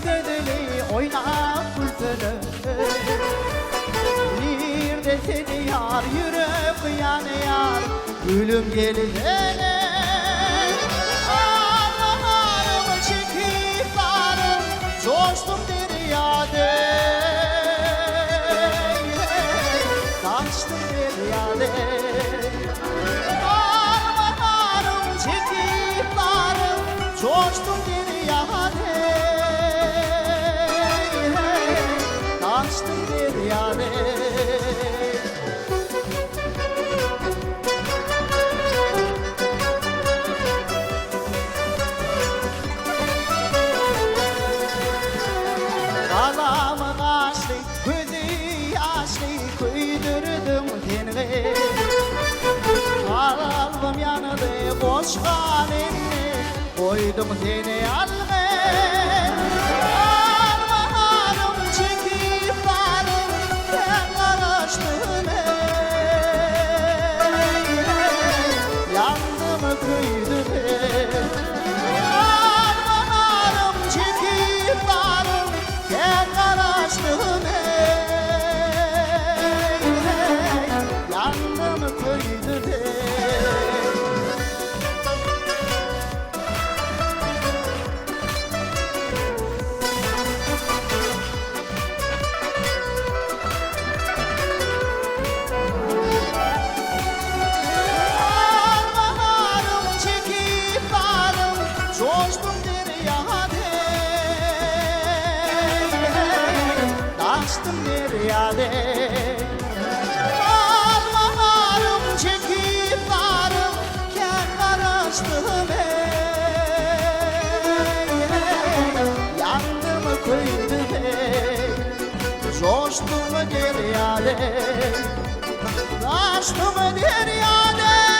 dedeli oynap kulpını. Bir de seni yar yürüp yanıyor, ölüm gelene. Ağlarım çekip varım, coştum deryada. Kaçtım deryada. Ağlarım çekip varım, coştum deryada. Kaçtım deryada. Ağlamı kaçtı, gözü yaşlı, köydürdüm seni. Kalbim yandı, boş halimle, koydum seni algı. Ağlarım çekip varım, ben karıştım yandım köydüm. Ağlarım çekip varım, ben karıştım yandım köydüm. Ağlarım çekip varım, coştum deryada. Kaçtım deryada. Ağlarım çekip varım, ken karıştım yandım köydüm. Coştum deryada. Kaçtım deryada.